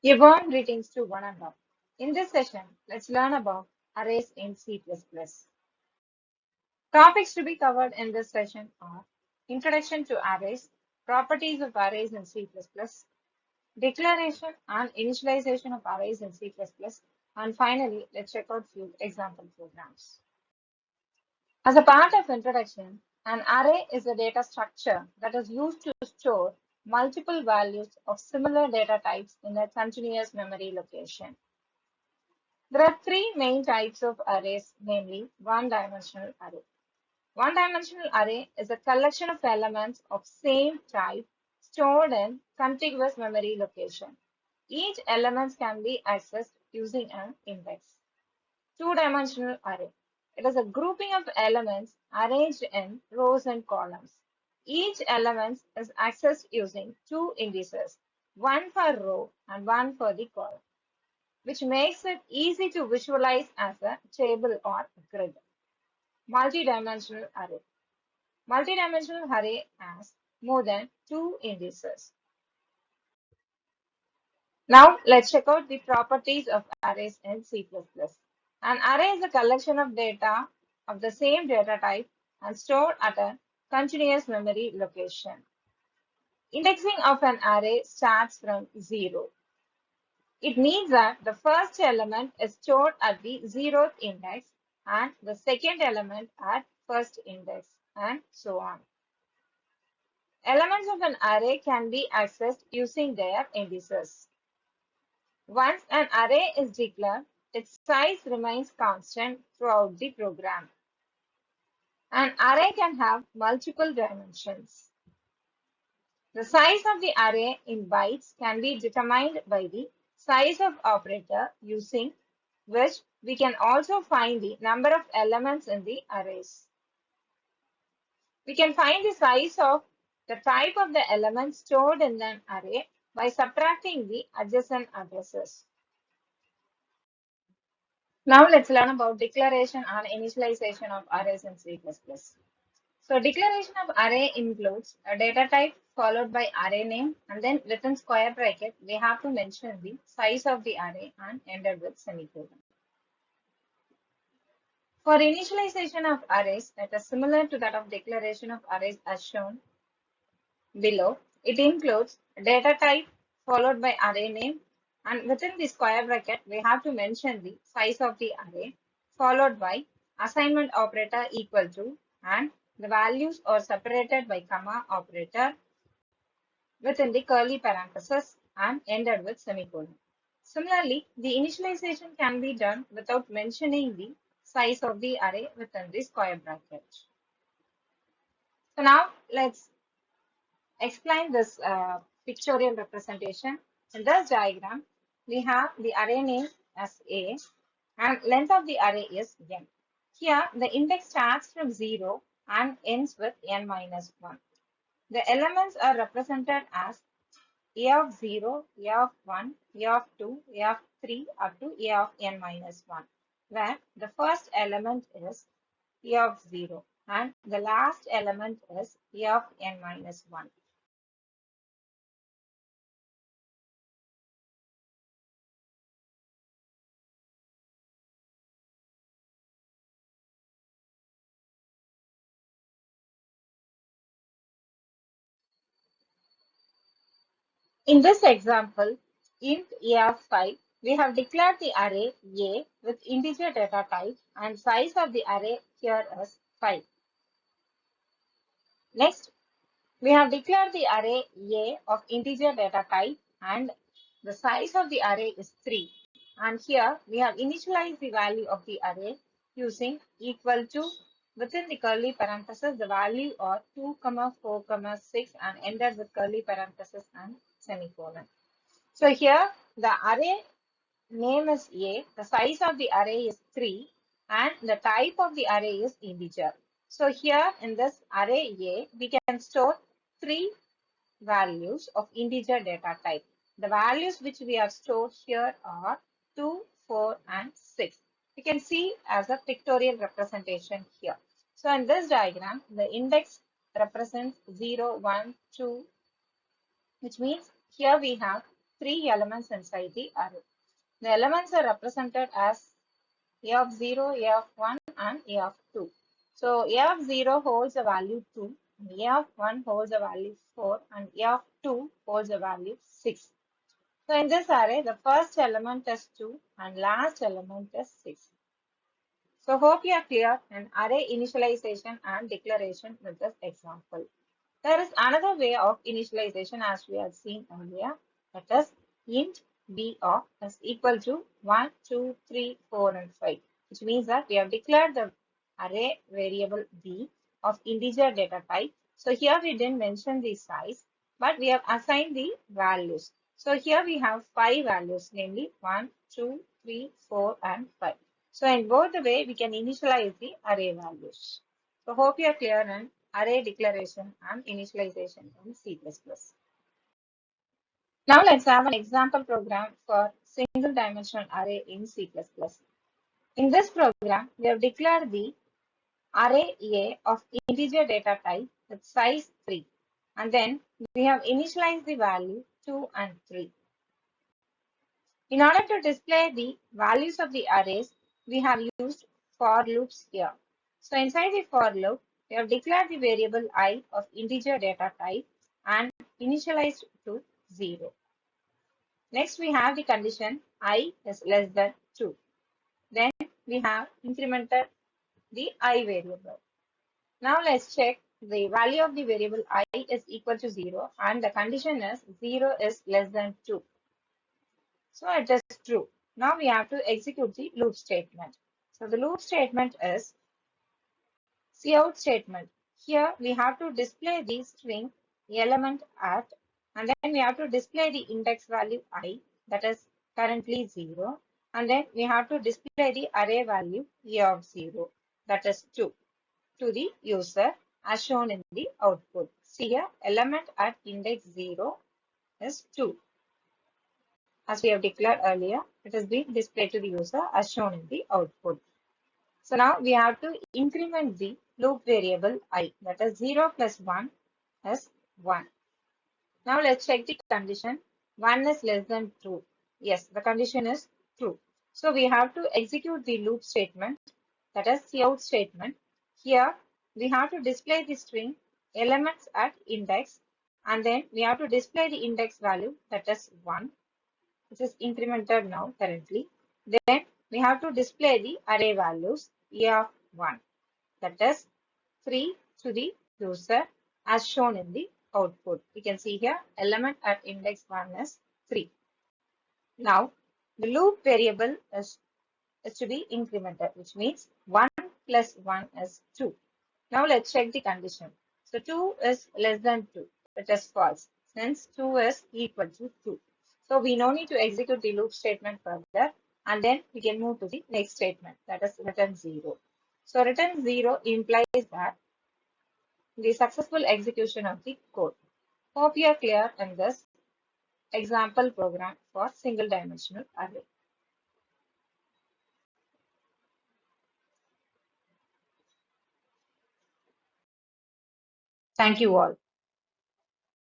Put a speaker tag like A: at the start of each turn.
A: A warm greetings to one and all. In this session, let's learn about arrays in C++. Topics to be covered in this session are introduction to arrays, properties of arrays in C++, declaration and initialization of arrays in C++, and finally, let's check out few example programs. As a part of introduction, an array is a data structure that is used to store multiple values of similar data types in a continuous memory location. There are three main types of arrays, namely one-dimensional array. One-dimensional array is a collection of elements of same type stored in contiguous memory location. Each element can be accessed using an index. Two-dimensional array. It is a grouping of elements arranged in rows and columns. Each element is accessed using two indices, one for row and one for the column, which makes it easy to visualize as a table or grid. Multi-dimensional array. Multi-dimensional array has more than two indices. Now let's check out the properties of arrays in C++. An array is a collection of data of the same data type and stored at a continuous memory location. Indexing of an array starts from 0. It means that the first element is stored at the 0th index and the second element at first index, and so on. Elements of an array can be accessed using their indices. Once an array is declared, its size remains constant throughout the program. An array can have multiple dimensions. The size of the array in bytes can be determined by the size of operator using which we can also find the number of elements in the arrays. We can find the size of the type of the element stored in an array by subtracting the adjacent addresses. Now let's learn about declaration and initialization of arrays in C++. So declaration of array includes a data type followed by array name, and then within square bracket we have to mention the size of the array and ended with semicolon. For initialization of arrays that is similar to that of declaration of arrays as shown below, it includes data type followed by array name, and within the square bracket we have to mention the size of the array followed by assignment operator equal to, and the values are separated by comma operator within the curly parenthesis and ended with semicolon. Similarly, the initialization can be done without mentioning the size of the array within the square bracket. So now let's explain this pictorial representation. In this diagram, we have the array name as A and length of the array is n. Here, the index starts from 0 and ends with n minus 1. The elements are represented as A of 0, A of 1, A of 2, A of 3 up to A of n minus 1, where the first element is A of 0 and the last element is A of n minus 1. In this example, int A of 5, we have declared the array A with integer data type and size of the array here is 5. Next, we have declared the array A of integer data type and the size of the array is 3. And here we have initialized the value of the array using equal to within the curly parenthesis the value of 2, 4, 6 and ended with curly parenthesis and semicolon. So here the array name is A, the size of the array is 3 and the type of the array is integer. So here in this array A, we can store 3 values of integer data type. The values which we have stored here are 2, 4 and 6. You can see as a pictorial representation here. So in this diagram, the index represents 0, 1, 2, which means here we have three elements inside the array. The elements are represented as A of 0, A of 1, and A of 2. So A of 0 holds a value 2, and A of 1 holds a value 4, and A of 2 holds a value 6. So in this array, the first element is 2 and last element is 6. So hope you are clear in array initialization and declaration with this example. There is another way of initialization as we have seen earlier, that is int b of is equal to 1, 2, 3, 4, and 5, which means that we have declared the array variable b of integer data type. So here we didn't mention the size, but we have assigned the values. So here we have 5 values, namely 1, 2, 3, 4, and 5. So in both the way, we can initialize the array values. So hope you are clear in array declaration and initialization in C++. Now let's have an example program for single dimensional array in C++. In this program, we have declared the array A of integer data type with size 3, and then we have initialized the value 2 and 3. In order to display the values of the arrays, we have used for loops here. So inside the for loop, we have declared the variable I of integer data type and initialized to 0. Next, we have the condition I is less than 2. Then we have incremented the I variable. Now let's check the value of the variable I is equal to 0 and the condition is 0 is less than 2. So it is true. Now we have to execute the loop statement. So the loop statement is cout statement. Here we have to display the string element at, and then we have to display the index value I, that is currently 0, and then we have to display the array value A of 0, that is 2, to the user as shown in the output. See here, element at index 0 is 2. As we have declared earlier, it is being displayed to the user as shown in the output. So now we have to increment the loop variable I, that is 0 plus 1 is 1. Now let's check the condition. 1 is less than 2. Yes, the condition is true. So we have to execute the loop statement, that is cout statement. Here we have to display the string elements at index, and then we have to display the index value, that is 1. Which is incremented now currently. Then we have to display the array values A of 1, that is 3 to the user as shown in the output. You can see here element at index 1 is 3. Now the loop variable is to be incremented, which means 1 plus 1 is 2. Now let's check the condition. So 2 is less than 2. It is false since 2 is equal to 2. So we no need to execute the loop statement further, and then we can move to the next statement, that is return 0. So return 0 implies that the successful execution of the code. Hope you are clear in this example program for single dimensional array. Thank you all.